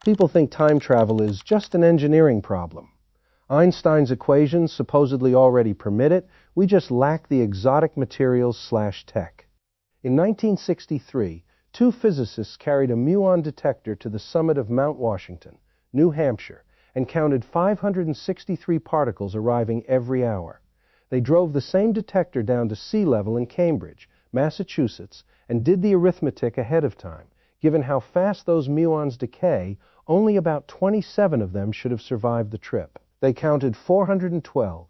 people think time travel is just an engineering problem. Einstein's equations supposedly already permit it, we just lack the exotic materials/tech. In 1963, two physicists carried a muon detector to the summit of Mount Washington, New Hampshire, and counted 563 particles arriving every hour. They drove the same detector down to sea level in Cambridge, Massachusetts, and did the arithmetic ahead of time. Given how fast those muons decay, only about 27 of them should have survived the trip. They counted 412.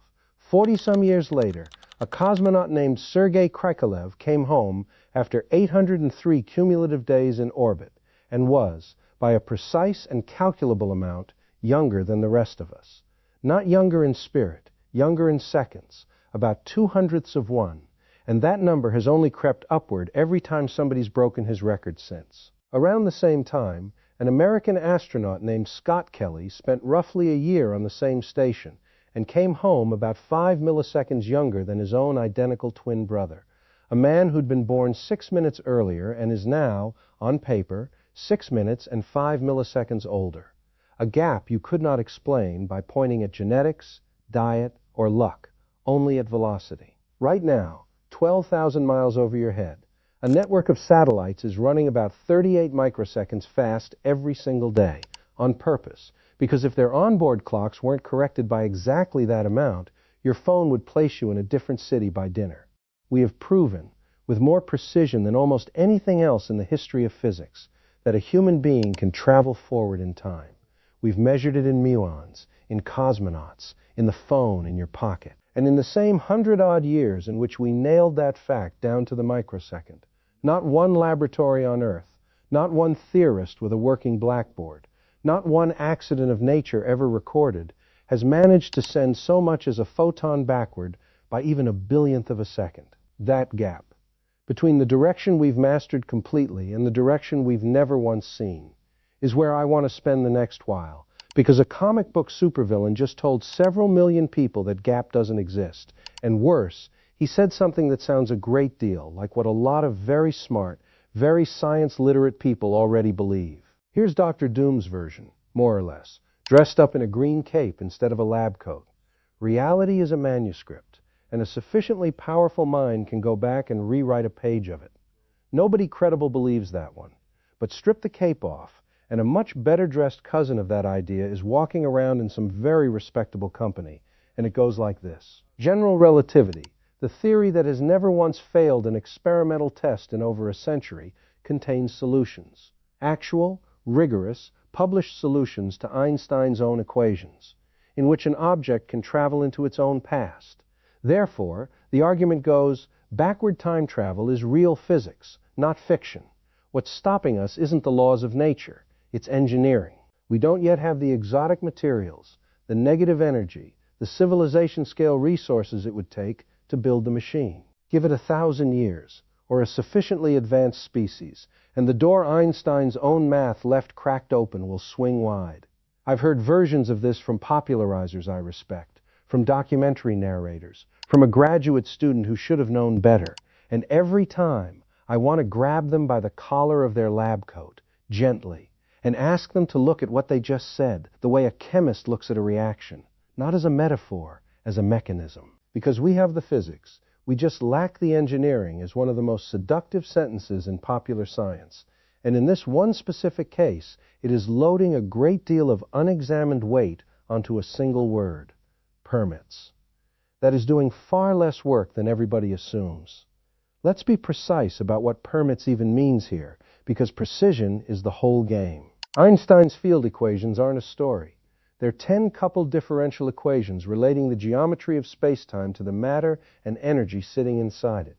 40-some years later, a cosmonaut named Sergei Krikalev came home after 803 cumulative days in orbit and was, by a precise and calculable amount, younger than the rest of us. Not younger in spirit, younger in seconds, about 2/100ths of one, and that number has only crept upward every time somebody's broken his record since. Around the same time, an American astronaut named Scott Kelly spent roughly a year on the same station and came home about 5 milliseconds younger than his own identical twin brother, a man who'd been born 6 minutes earlier and is now, on paper, 6 minutes and 5 milliseconds older. A gap you could not explain by pointing at genetics, diet, or luck, only at velocity. Right now, 12,000 miles over your head, a network of satellites is running about 38 microseconds fast every single day, on purpose, because if their onboard clocks weren't corrected by exactly that amount, your phone would place you in a different city by dinner. We have proven, with more precision than almost anything else in the history of physics, that a human being can travel forward in time. We've measured it in muons, in cosmonauts, in the phone in your pocket. And in the same 100-odd years in which we nailed that fact down to the microsecond, not one laboratory on Earth, not one theorist with a working blackboard, not one accident of nature ever recorded, has managed to send so much as a photon backward by even a billionth of a second. That gap, between the direction we've mastered completely and the direction we've never once seen, is where I want to spend the next while. Because a comic book supervillain just told several million people that gap doesn't exist. And worse, he said something that sounds a great deal like what a lot of very smart, very science-literate people already believe. Here's Dr. Doom's version, more or less, dressed up in a green cape instead of a lab coat. Reality is a manuscript, and a sufficiently powerful mind can go back and rewrite a page of it. Nobody credible believes that one. But strip the cape off, and a much better-dressed cousin of that idea is walking around in some very respectable company, and it goes like this. General relativity, the theory that has never once failed an experimental test in over a century, contains solutions. Actual, rigorous, published solutions to Einstein's own equations, in which an object can travel into its own past. Therefore, the argument goes, backward time travel is real physics, not fiction. What's stopping us isn't the laws of nature. It's engineering. We don't yet have the exotic materials, the negative energy, the civilization-scale resources it would take to build the machine. Give it 1,000 years, or a sufficiently advanced species, and the door Einstein's own math left cracked open will swing wide. I've heard versions of this from popularizers I respect, from documentary narrators, from a graduate student who should have known better, and every time I want to grab them by the collar of their lab coat, gently, and ask them to look at what they just said, the way a chemist looks at a reaction, not as a metaphor, as a mechanism. Because we have the physics, we just lack the engineering is one of the most seductive sentences in popular science. And in this one specific case, it is loading a great deal of unexamined weight onto a single word, permits. That is doing far less work than everybody assumes. Let's be precise about what permits even means here, because precision is the whole game. Einstein's field equations aren't a story. They're 10 coupled differential equations relating the geometry of space-time to the matter and energy sitting inside it.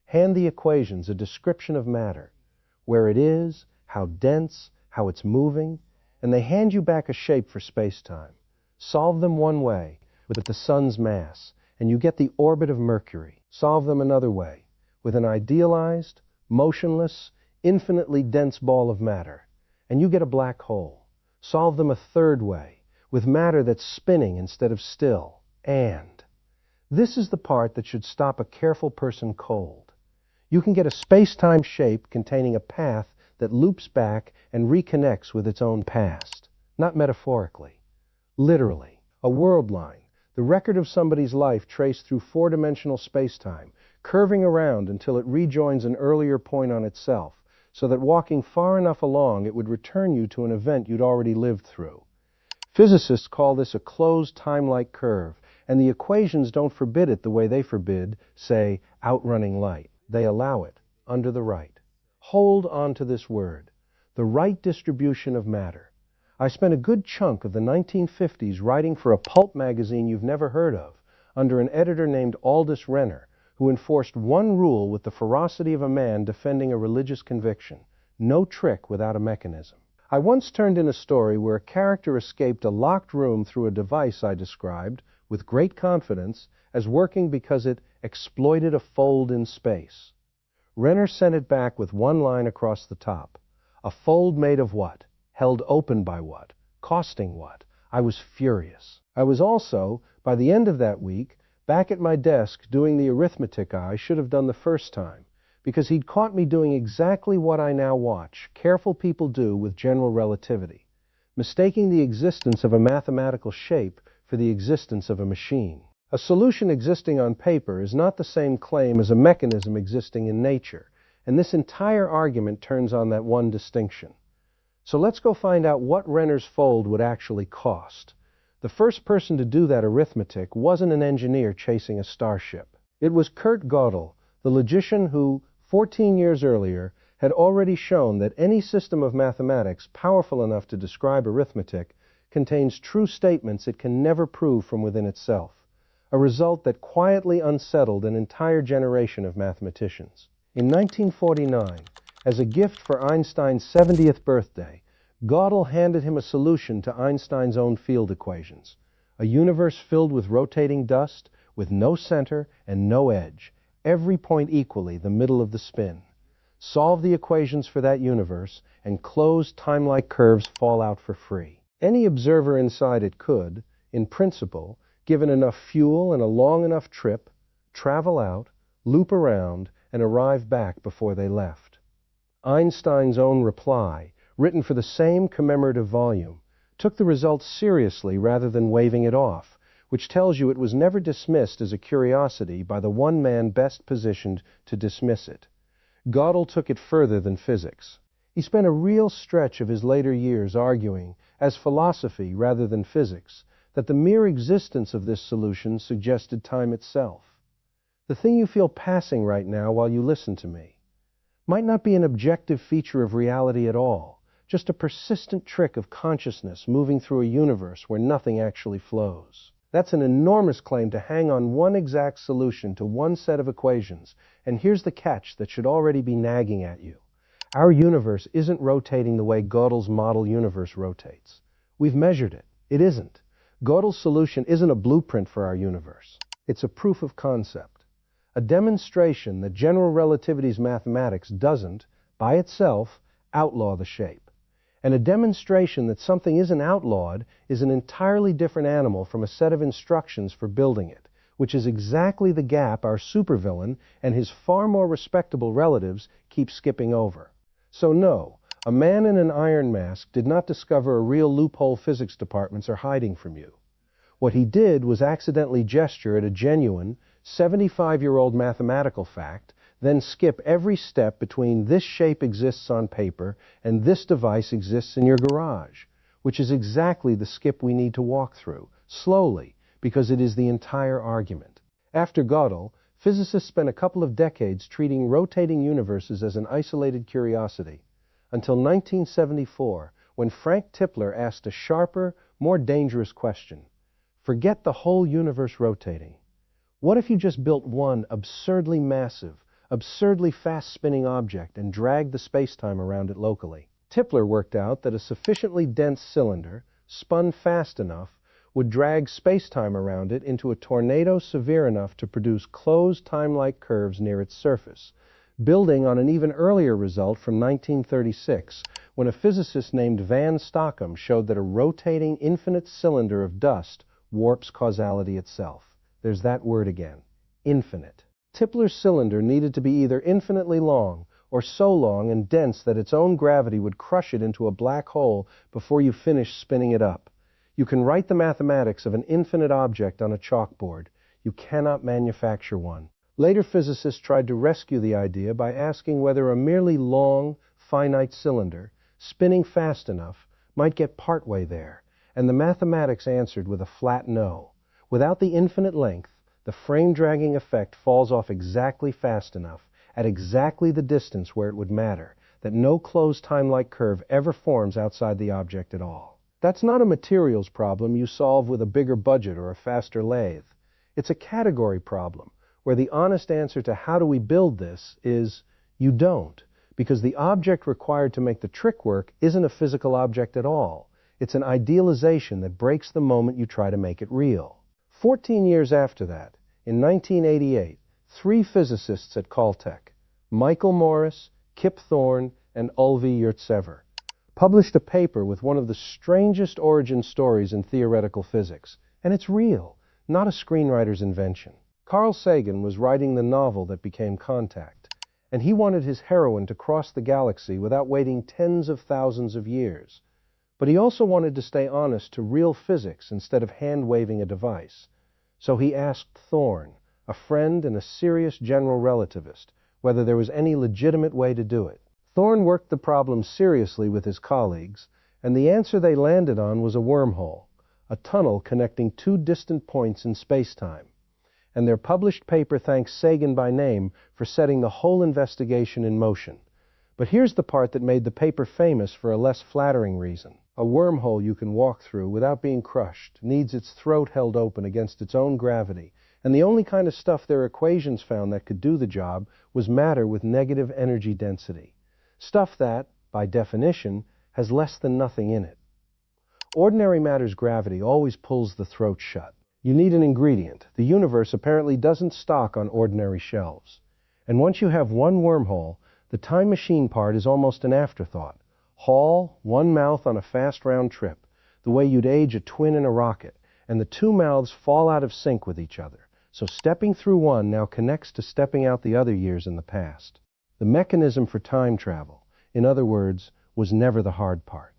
Hand the equations a description of matter, where it is, how dense, how it's moving, and they hand you back a shape for space-time. Solve them one way, with the sun's mass, and you get the orbit of Mercury. Solve them another way, with an idealized, motionless, infinitely dense ball of matter, and you get a black hole. Solve them a third way, with matter that's spinning instead of still, and this is the part that should stop a careful person cold. You can get a space-time shape containing a path that loops back and reconnects with its own past. not metaphorically. Literally. A world line, the record of somebody's life traced through four-dimensional space-time, curving around until it rejoins an earlier point on itself, so that walking far enough along it would return you to an event you'd already lived through. Physicists call this a closed time-like curve, and the equations don't forbid it the way they forbid, say, outrunning light. They allow it, under the right. Hold on to this word, the right distribution of matter. I spent a good chunk of the 1950s writing for a pulp magazine you've never heard of, under an editor named Aldous Renner, who enforced one rule with the ferocity of a man defending a religious conviction: no trick without a mechanism. I once turned in a story where a character escaped a locked room through a device I described, with great confidence, as working because it exploited a fold in space. Renner sent it back with one line across the top. A fold made of what? Held open by what? Costing what? I was furious. I was also, by the end of that week, back at my desk doing the arithmetic I should have done the first time, because he'd caught me doing exactly what I now watch careful people do with general relativity, mistaking the existence of a mathematical shape for the existence of a machine. A solution existing on paper is not the same claim as a mechanism existing in nature, and this entire argument turns on that one distinction. So let's go find out what Renner's fold would actually cost. The first person to do that arithmetic wasn't an engineer chasing a starship. It was Kurt Gödel, the logician who, 14 years earlier, had already shown that any system of mathematics powerful enough to describe arithmetic contains true statements it can never prove from within itself, a result that quietly unsettled an entire generation of mathematicians. In 1949, as a gift for Einstein's 70th birthday, Gödel handed him a solution to Einstein's own field equations, a universe filled with rotating dust, with no center and no edge, every point equally the middle of the spin. Solve the equations for that universe, and closed time-like curves fall out for free. Any observer inside it could, in principle, given enough fuel and a long enough trip, travel out, loop around, and arrive back before they left. Einstein's own reply, written for the same commemorative volume, took the results seriously rather than waving it off, which tells you it was never dismissed as a curiosity by the one man best positioned to dismiss it. Gödel took it further than physics. He spent a real stretch of his later years arguing, as philosophy rather than physics, that the mere existence of this solution suggested time itself. The thing you feel passing right now while you listen to me might not be an objective feature of reality at all, just a persistent trick of consciousness moving through a universe where nothing actually flows. That's an enormous claim to hang on one exact solution to one set of equations, and here's the catch that should already be nagging at you. Our universe isn't rotating the way Gödel's model universe rotates. We've measured it. It isn't. Gödel's solution isn't a blueprint for our universe. It's a proof of concept. A demonstration that general relativity's mathematics doesn't, by itself, outlaw the shape. And a demonstration that something isn't outlawed is an entirely different animal from a set of instructions for building it, which is exactly the gap our supervillain and his far more respectable relatives keep skipping over. So no, a man in an iron mask did not discover a real loophole physics departments are hiding from you. What he did was accidentally gesture at a genuine, 75-year-old mathematical fact, then skip every step between this shape exists on paper and this device exists in your garage, which is exactly the skip we need to walk through, slowly, because it is the entire argument. After Gödel, physicists spent a couple of decades treating rotating universes as an isolated curiosity, until 1974, when Frank Tipler asked a sharper, more dangerous question. Forget the whole universe rotating. What if you just built one absurdly massive, absurdly fast-spinning object and dragged the space-time around it locally? Tipler worked out that a sufficiently dense cylinder, spun fast enough, would drag space-time around it into a tornado severe enough to produce closed time-like curves near its surface, building on an even earlier result from 1936, when a physicist named Van Stockham showed that a rotating infinite cylinder of dust warps causality itself. There's that word again, infinite. Tipler's cylinder needed to be either infinitely long or so long and dense that its own gravity would crush it into a black hole before you finish spinning it up. You can write the mathematics of an infinite object on a chalkboard. You cannot manufacture one. Later physicists tried to rescue the idea by asking whether a merely long, finite cylinder, spinning fast enough, might get partway there, and the mathematics answered with a flat no. Without the infinite length, the frame-dragging effect falls off exactly fast enough, at exactly the distance where it would matter, that no closed time-like curve ever forms outside the object at all. That's not a materials problem you solve with a bigger budget or a faster lathe. It's a category problem, where the honest answer to how do we build this is you don't, because the object required to make the trick work isn't a physical object at all. It's an idealization that breaks the moment you try to make it real. 14 years after that, in 1988, 3 physicists at Caltech, Michael Morris, Kip Thorne, and Ulvi Yurtsever, published a paper with one of the strangest origin stories in theoretical physics. And it's real, not a screenwriter's invention. Carl Sagan was writing the novel that became Contact, and he wanted his heroine to cross the galaxy without waiting tens of thousands of years. But he also wanted to stay honest to real physics instead of hand-waving a device. So he asked Thorne, a friend and a serious general relativist, whether there was any legitimate way to do it. Thorne worked the problem seriously with his colleagues, and the answer they landed on was a wormhole, a tunnel connecting 2 distant points in space-time. And their published paper thanks Sagan by name for setting the whole investigation in motion. But here's the part that made the paper famous for a less flattering reason. A wormhole you can walk through without being crushed needs its throat held open against its own gravity, and the only kind of stuff their equations found that could do the job was matter with negative energy density. Stuff that, by definition, has less than nothing in it. Ordinary matter's gravity always pulls the throat shut. You need an ingredient. The universe apparently doesn't stock on ordinary shelves. And once you have one wormhole, the time machine part is almost an afterthought. Haul, one mouth on a fast round trip, the way you'd age a twin in a rocket, and the 2 mouths fall out of sync with each other. So stepping through one now connects to stepping out the other years in the past. The mechanism for time travel, in other words, was never the hard part.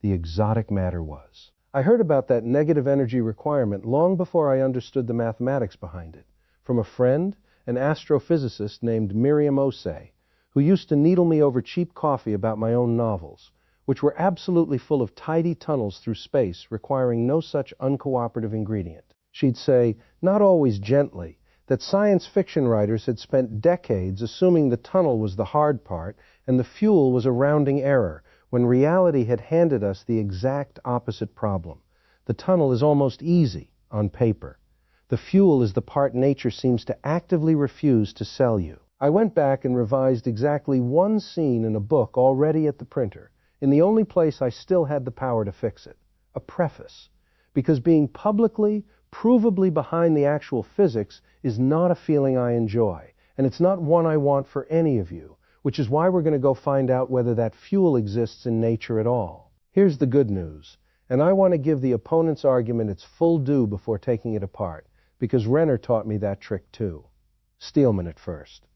The exotic matter was. I heard about that negative energy requirement long before I understood the mathematics behind it, from a friend, an astrophysicist named Miriam Osei, who used to needle me over cheap coffee about my own novels, which were absolutely full of tidy tunnels through space requiring no such uncooperative ingredient. She'd say, not always gently, that science fiction writers had spent decades assuming the tunnel was the hard part and the fuel was a rounding error, when reality had handed us the exact opposite problem. The tunnel is almost easy, on paper. The fuel is the part nature seems to actively refuse to sell you. I went back and revised exactly one scene in a book already at the printer, in the only place I still had the power to fix it, a preface. Because being publicly, provably behind the actual physics is not a feeling I enjoy, and it's not one I want for any of you, which is why we're going to go find out whether that fuel exists in nature at all. Here's the good news, and I want to give the opponent's argument its full due before taking it apart, because Renner taught me that trick too. Steelman at first.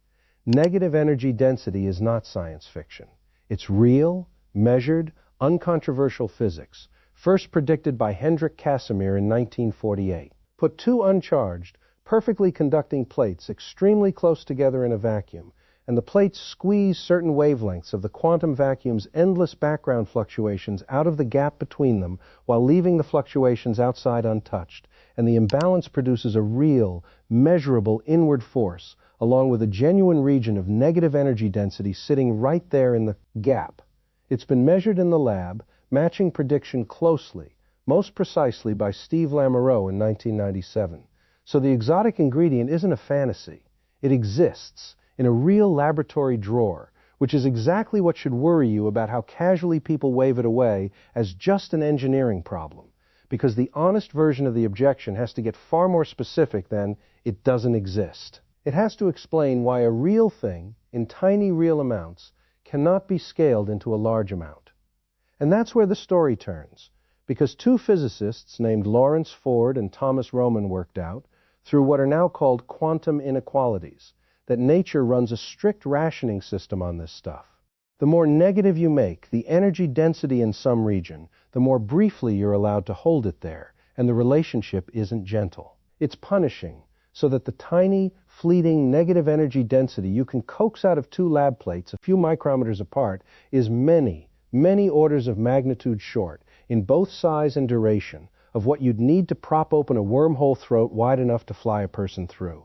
Negative energy density is not science fiction. It's real, measured, uncontroversial physics, first predicted by Hendrik Casimir in 1948. Put 2 uncharged, perfectly conducting plates extremely close together in a vacuum, and the plates squeeze certain wavelengths of the quantum vacuum's endless background fluctuations out of the gap between them while leaving the fluctuations outside untouched, and the imbalance produces a real, measurable inward force, along with a genuine region of negative energy density sitting right there in the gap. It's been measured in the lab, matching prediction closely, most precisely by Steve Lamoureux in 1997. So the exotic ingredient isn't a fantasy. It exists in a real laboratory drawer, which is exactly what should worry you about how casually people wave it away as just an engineering problem, because the honest version of the objection has to get far more specific than it doesn't exist. It has to explain why a real thing, in tiny real amounts, cannot be scaled into a large amount. And that's where the story turns, because 2 physicists named Lawrence Ford and Thomas Roman worked out, through what are now called quantum inequalities, that nature runs a strict rationing system on this stuff. The more negative you make the energy density in some region, the more briefly you're allowed to hold it there, and the relationship isn't gentle. It's punishing, so that the tiny, fleeting negative energy density you can coax out of two lab plates a few micrometers apart is many, many orders of magnitude short, in both size and duration, of what you'd need to prop open a wormhole throat wide enough to fly a person through.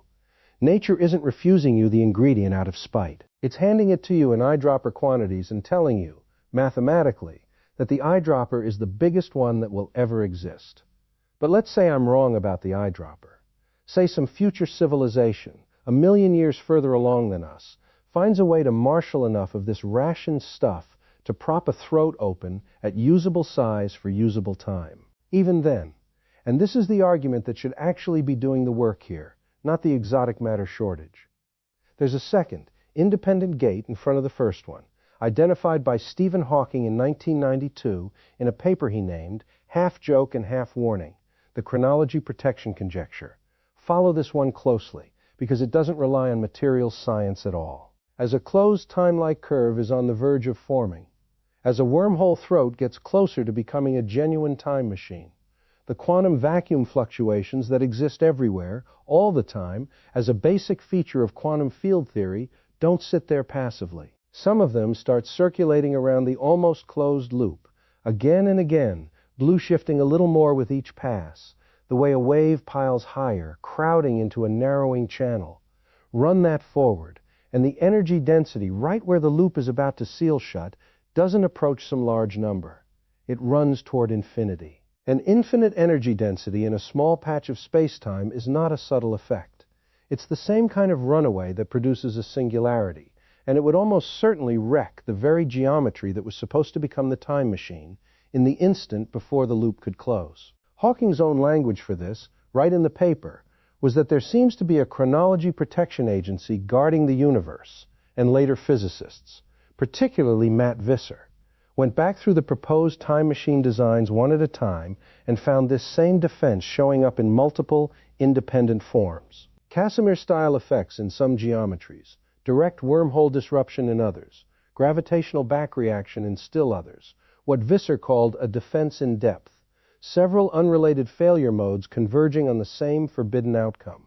Nature isn't refusing you the ingredient out of spite. It's handing it to you in eyedropper quantities and telling you, mathematically, that the eyedropper is the biggest one that will ever exist. But let's say I'm wrong about the eyedropper. Say some future civilization, 1,000,000 years further along than us, finds a way to marshal enough of this rationed stuff to prop a throat open at usable size for usable time. Even then, and this is the argument that should actually be doing the work here, not the exotic matter shortage. There's a second, independent gate in front of the first one, identified by Stephen Hawking in 1992 in a paper he named, Half Joke and Half Warning, the Chronology Protection Conjecture. Follow this one closely, because it doesn't rely on material science at all. As a closed time-like curve is on the verge of forming, as a wormhole throat gets closer to becoming a genuine time machine, the quantum vacuum fluctuations that exist everywhere, all the time, as a basic feature of quantum field theory, don't sit there passively. Some of them start circulating around the almost closed loop, again and again, blue shifting a little more with each pass, the way a wave piles higher, crowding into a narrowing channel. Run that forward, and the energy density right where the loop is about to seal shut doesn't approach some large number. It runs toward infinity. An infinite energy density in a small patch of space-time is not a subtle effect. It's the same kind of runaway that produces a singularity, and it would almost certainly wreck the very geometry that was supposed to become the time machine in the instant before the loop could close. Hawking's own language for this, right in the paper, was that there seems to be a chronology protection agency guarding the universe, and later physicists, particularly Matt Visser, went back through the proposed time machine designs one at a time and found this same defense showing up in multiple, independent forms. Casimir-style effects in some geometries, direct wormhole disruption in others, gravitational back reaction in still others, what Visser called a defense in depth, several unrelated failure modes converging on the same forbidden outcome.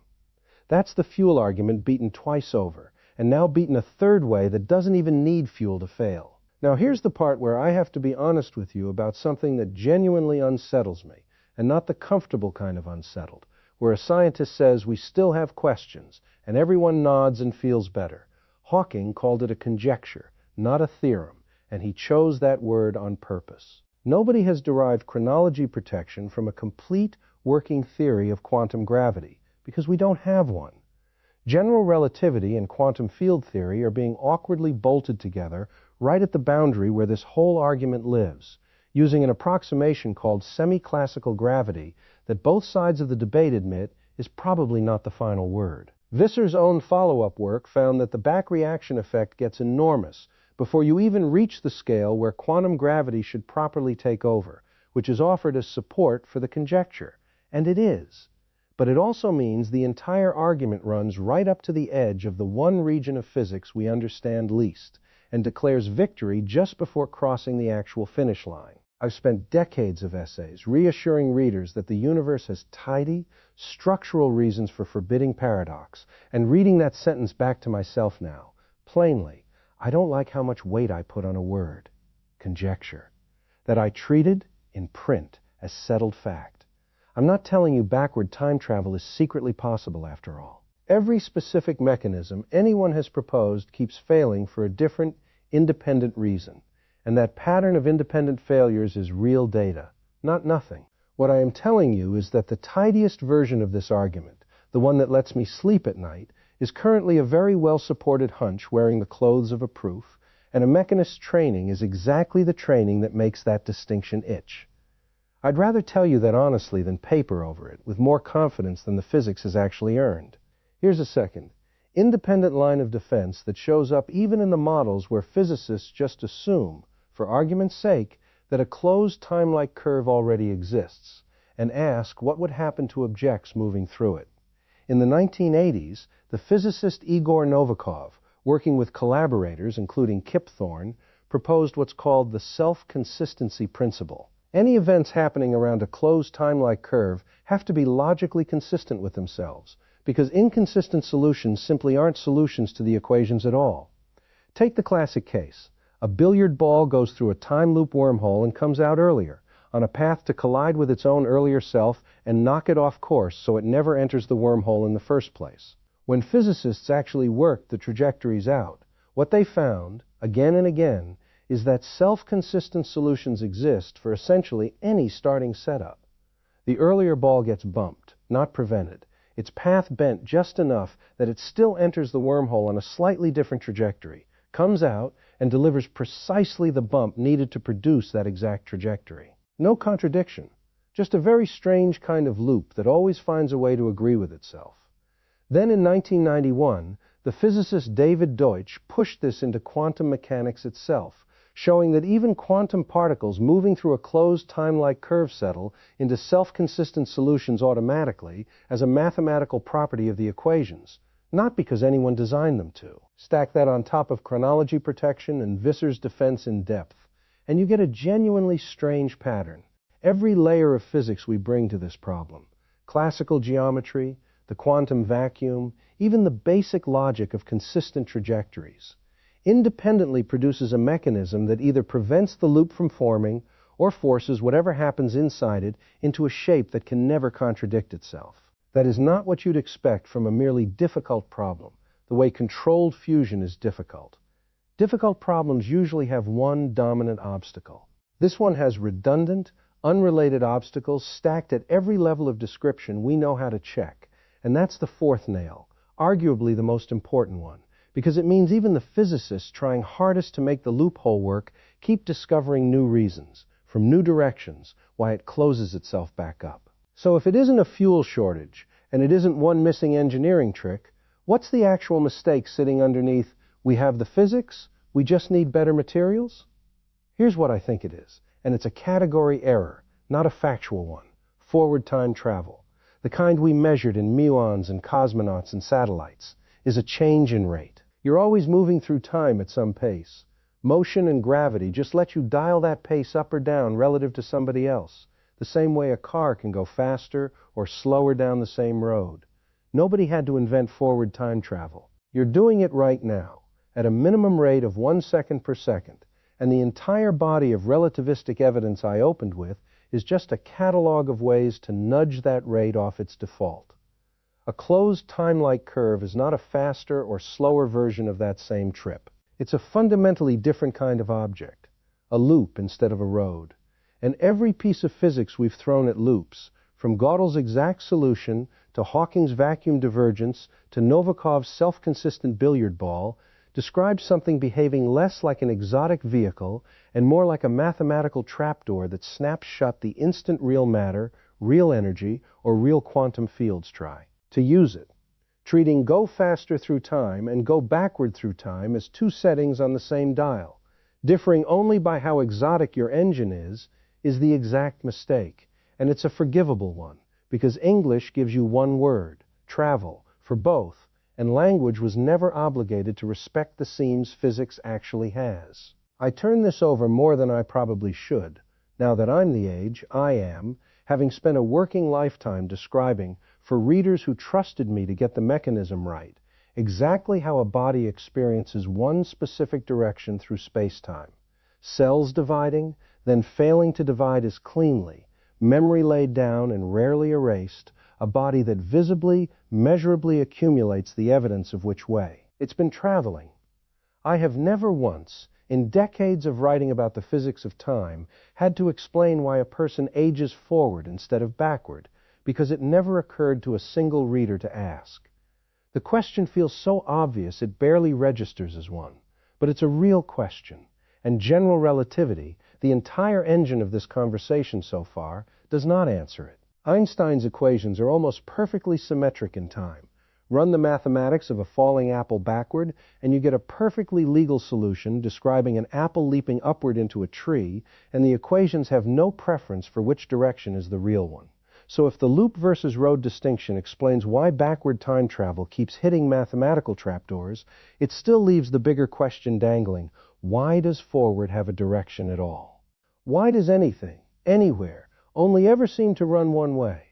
That's the fuel argument beaten twice over, and now beaten a third way that doesn't even need fuel to fail. Now here's the part where I have to be honest with you about something that genuinely unsettles me, and not the comfortable kind of unsettled, where a scientist says we still have questions, and everyone nods and feels better. Hawking called it a conjecture, not a theorem, and he chose that word on purpose. Nobody has derived chronology protection from a complete working theory of quantum gravity, because we don't have one. General relativity and quantum field theory are being awkwardly bolted together right at the boundary where this whole argument lives, using an approximation called semi-classical gravity that both sides of the debate admit is probably not the final word. Visser's own follow-up work found that the back reaction effect gets enormous before you even reach the scale where quantum gravity should properly take over, which is offered as support for the conjecture. And it is. But it also means the entire argument runs right up to the edge of the one region of physics we understand least, and declares victory just before crossing the actual finish line. I've spent decades of essays reassuring readers that the universe has tidy, structural reasons for forbidding paradox, and reading that sentence back to myself now, plainly, I don't like how much weight I put on a word, conjecture, that I treated, in print, as settled fact. I'm not telling you backward time travel is secretly possible after all. Every specific mechanism anyone has proposed keeps failing for a different, independent reason, and that pattern of independent failures is real data, not nothing. What I am telling you is that the tidiest version of this argument, the one that lets me sleep at night, is currently a very well-supported hunch wearing the clothes of a proof, and a mechanist's training is exactly the training that makes that distinction itch. I'd rather tell you that honestly than paper over it, with more confidence than the physics has actually earned. Here's a second, independent line of defense that shows up even in the models where physicists just assume, for argument's sake, that a closed time-like curve already exists, and ask what would happen to objects moving through it. In the 1980s, the physicist Igor Novikov, working with collaborators including Kip Thorne, proposed what's called the self-consistency principle. Any events happening around a closed time-like curve have to be logically consistent with themselves, because inconsistent solutions simply aren't solutions to the equations at all. Take the classic case. A billiard ball goes through a time loop wormhole and comes out earlier, on a path to collide with its own earlier self and knock it off course so it never enters the wormhole in the first place. When physicists actually worked the trajectories out, what they found, again and again, is that self-consistent solutions exist for essentially any starting setup. The earlier ball gets bumped, not prevented, its path bent just enough that it still enters the wormhole on a slightly different trajectory, comes out, and delivers precisely the bump needed to produce that exact trajectory. No contradiction, just a very strange kind of loop that always finds a way to agree with itself. Then in 1991, the physicist David Deutsch pushed this into quantum mechanics itself, showing that even quantum particles moving through a closed time-like curve settle into self-consistent solutions automatically as a mathematical property of the equations, not because anyone designed them to. Stack that on top of chronology protection and Visser's defense in depth, and you get a genuinely strange pattern. Every layer of physics we bring to this problem, classical geometry, the quantum vacuum, even the basic logic of consistent trajectories, independently produces a mechanism that either prevents the loop from forming or forces whatever happens inside it into a shape that can never contradict itself. That is not what you'd expect from a merely difficult problem, the way controlled fusion is difficult. Difficult problems usually have one dominant obstacle. This one has redundant, unrelated obstacles stacked at every level of description we know how to check, and that's the fourth nail, arguably the most important one, because it means even the physicists trying hardest to make the loophole work keep discovering new reasons, from new directions, why it closes itself back up. So if it isn't a fuel shortage, and it isn't one missing engineering trick, what's the actual mistake sitting underneath, we have the physics, we just need better materials? Here's what I think it is, and it's a category error, not a factual one. Forward time travel, the kind we measured in muons and cosmonauts and satellites, is a change in rate. You're always moving through time at some pace. Motion and gravity just let you dial that pace up or down relative to somebody else, the same way a car can go faster or slower down the same road. Nobody had to invent forward time travel. You're doing it right now, at a minimum rate of 1 second per second, and the entire body of relativistic evidence I opened with is just a catalog of ways to nudge that rate off its default. A closed time-like curve is not a faster or slower version of that same trip. It's a fundamentally different kind of object, a loop instead of a road. And every piece of physics we've thrown at loops, from Gödel's exact solution to Hawking's vacuum divergence to Novikov's self-consistent billiard ball, describes something behaving less like an exotic vehicle and more like a mathematical trapdoor that snaps shut the instant real matter, real energy, or real quantum fields try to use it, treating go faster through time and go backward through time as two settings on the same dial, differing only by how exotic your engine is the exact mistake, and it's a forgivable one, because English gives you one word, travel, for both, and language was never obligated to respect the seams physics actually has. I turn this over more than I probably should, now that I'm the age I am, having spent a working lifetime describing, for readers who trusted me to get the mechanism right, exactly how a body experiences one specific direction through space-time. Cells dividing, then failing to divide as cleanly, memory laid down and rarely erased, a body that visibly, measurably accumulates the evidence of which way. It's been traveling. I have never once, in decades of writing about the physics of time, had to explain why a person ages forward instead of backward, because it never occurred to a single reader to ask. The question feels so obvious it barely registers as one, but it's a real question, and general relativity, the entire engine of this conversation so far, does not answer it. Einstein's equations are almost perfectly symmetric in time. Run the mathematics of a falling apple backward, and you get a perfectly legal solution describing an apple leaping upward into a tree, and the equations have no preference for which direction is the real one. So if the loop versus road distinction explains why backward time travel keeps hitting mathematical trapdoors, it still leaves the bigger question dangling: why does forward have a direction at all? Why does anything, anywhere, only ever seem to run one way?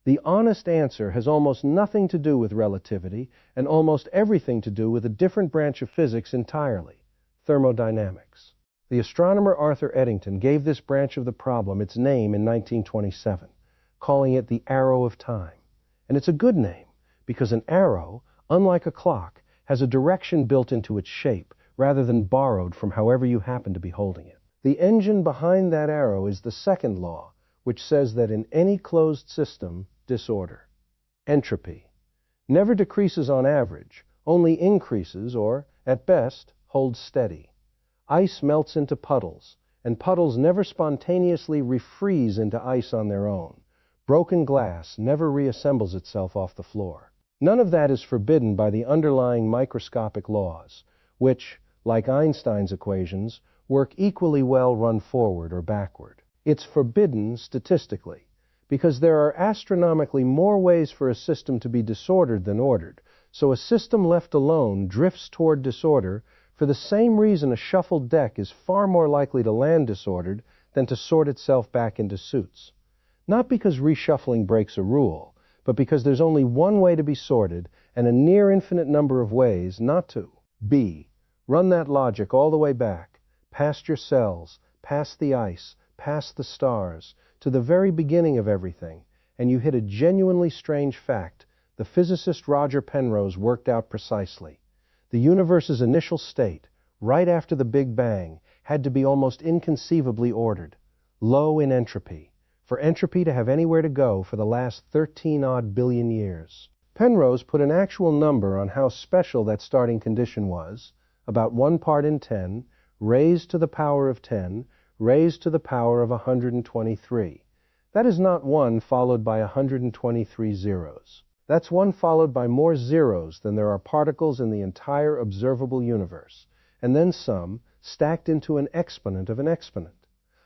The honest answer has almost nothing to do with relativity and almost everything to do with a different branch of physics entirely: thermodynamics. The astronomer Arthur Eddington gave this branch of the problem its name in 1927, calling it the arrow of time. And it's a good name, because an arrow, unlike a clock, has a direction built into its shape, rather than borrowed from however you happen to be holding it. The engine behind that arrow is the second law, which says that in any closed system, disorder, entropy, never decreases on average, only increases or, at best, holds steady. Ice melts into puddles, and puddles never spontaneously refreeze into ice on their own. Broken glass never reassembles itself off the floor. None of that is forbidden by the underlying microscopic laws, which, like Einstein's equations, work equally well run forward or backward. It's forbidden statistically, because there are astronomically more ways for a system to be disordered than ordered, so a system left alone drifts toward disorder for the same reason a shuffled deck is far more likely to land disordered than to sort itself back into suits. Not because reshuffling breaks a rule, but because there's only one way to be sorted and a near infinite number of ways not to. B. Run that logic all the way back, past your cells, past the ice, past the stars, to the very beginning of everything, and you hit a genuinely strange fact the physicist Roger Penrose worked out precisely. The universe's initial state, right after the Big Bang, had to be almost inconceivably ordered, low in entropy, for entropy to have anywhere to go for the last 13-odd billion years. Penrose put an actual number on how special that starting condition was: about 1 part in 10, raised to the power of 10, raised to the power of 123. That is not 1 followed by 123 zeros. That's 1 followed by more zeros than there are particles in the entire observable universe, and then some stacked into an exponent of an exponent.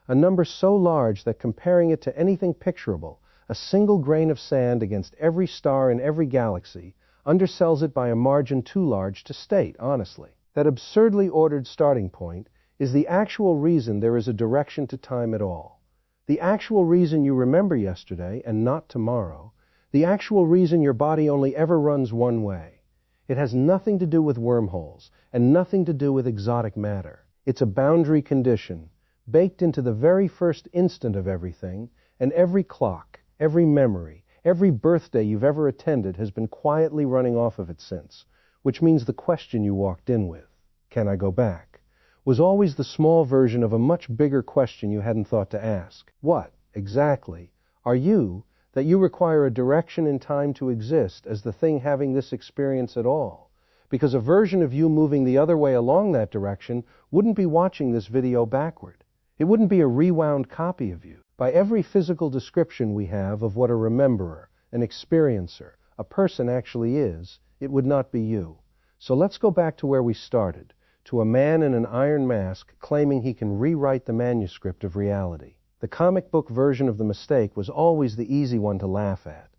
A number so large that comparing it to anything picturable, a single grain of sand against every star in every galaxy, undersells it by a margin too large to state honestly. That absurdly ordered starting point is the actual reason there is a direction to time at all. The actual reason you remember yesterday and not tomorrow. The actual reason your body only ever runs one way. It has nothing to do with wormholes and nothing to do with exotic matter. It's a boundary condition, baked into the very first instant of everything, and every clock, every memory, every birthday you've ever attended has been quietly running off of it since, which means the question you walked in with, can I go back, was always the small version of a much bigger question you hadn't thought to ask. What, exactly, are you that you require a direction in time to exist as the thing having this experience at all? Because a version of you moving the other way along that direction wouldn't be watching this video backward. It wouldn't be a rewound copy of you. By every physical description we have of what a rememberer, an experiencer, a person actually is, it would not be you. So let's go back to where we started, to a man in an iron mask claiming he can rewrite the manuscript of reality. The comic book version of the mistake was always the easy one to laugh at.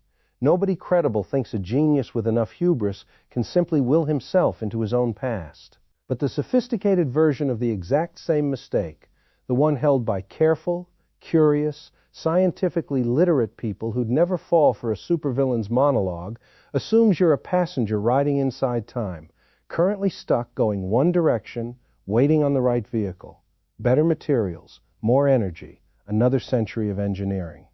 Nobody credible thinks a genius with enough hubris can simply will himself into his own past. But the sophisticated version of the exact same mistake, the one held by careful, curious, scientifically literate people who'd never fall for a supervillain's monologue, assumes you're a passenger riding inside time, currently stuck going one direction, waiting on the right vehicle. Better materials, more energy, another century of engineering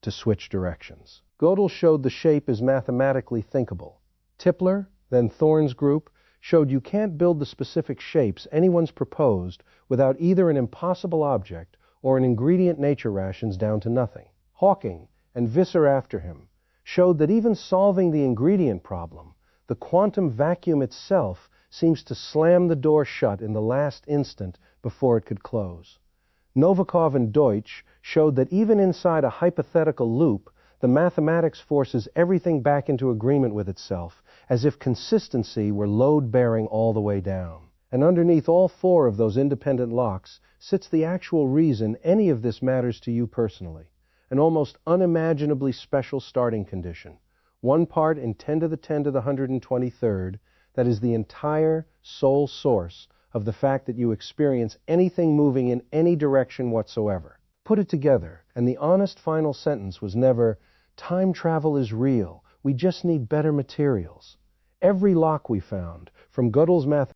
to switch directions. Gödel showed the shape is mathematically thinkable. Tipler, then Thorne's group, showed you can't build the specific shapes anyone's proposed without either an impossible object or an ingredient nature rations down to nothing. Hawking, and Visser after him, showed that even solving the ingredient problem, the quantum vacuum itself seems to slam the door shut in the last instant before it could close. Novikov and Deutsch showed that even inside a hypothetical loop, the mathematics forces everything back into agreement with itself, as if consistency were load-bearing all the way down. And underneath all 4 of those independent locks sits the actual reason any of this matters to you personally. an almost unimaginably special starting condition. 1 part in 10 to the 10 to the 123rd, that is the entire sole source of the fact that you experience anything moving in any direction whatsoever. Put it together, and the honest final sentence was never, "Time travel is real, we just need better materials." Every lock we found, from Gödel's mathematics